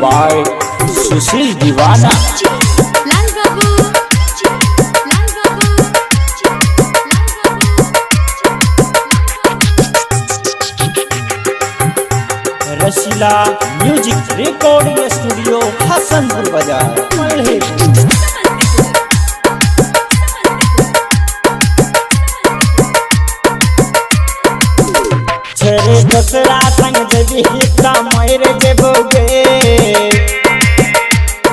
By Sushil दीवाना। लाल बाबू, लाल बाबू, रसीला म्यूजिक रिकॉर्डिंग स्टूडियो हसनपुर बाजार मल्हेपुर। छेरे दसरा संग जबी हिस्सा मोर जेबोगे,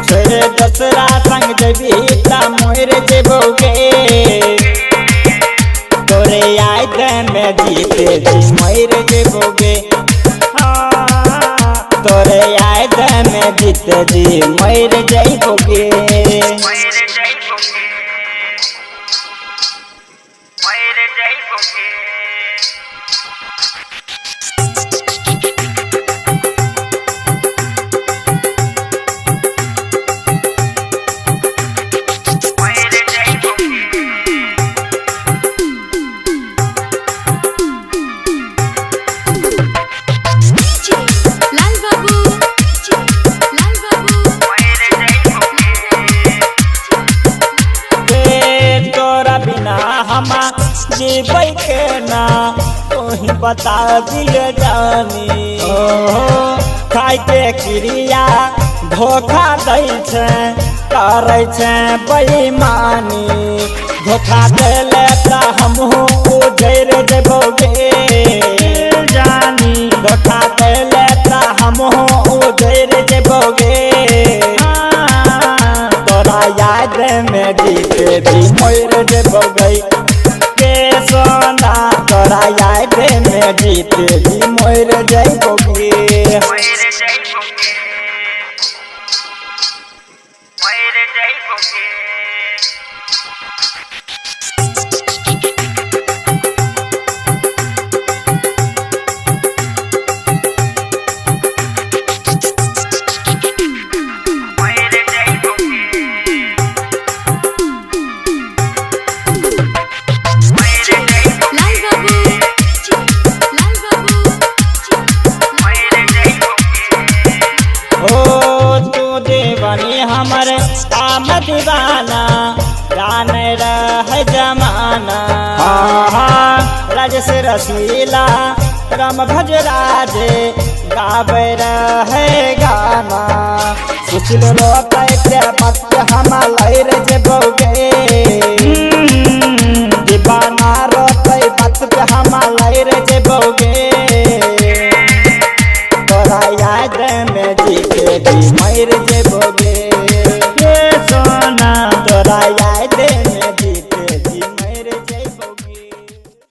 छेरे दसरा संग जबी हिस्सा मोर जेबोगे, तोरे याद में जीते जी मोर जेबोगे, तोरे याद में जीते जी मोर जेबोगे। लाल बाबू, लाल बाबू, तोरा बिना हम जीबै के ना तोही बता दिल जानी। खाय के क्रिया धोखा दै छै, करै छै बेईमानी, धोखा देले त हमहू उजैर देबोगे जानी, धोखा देले त हमहू उजैर देबोगे, तोरा याद में जीते भी मोर देबोगे के सोना, तोरा याद में जीते भी मोर देबोगे। लाल बाबू, लाल बाबू, ओ तू दीवानी हमर आम दीवाना, जान रह जमाना, राजस रसीला राम भज राजे गावे रहे गाना, सुशील रोते के मत हम लैर जेबोगे, दीवाना रोते मत हम लैर जेबोगे, तोरा याद में जीते भी मर जेबोगे।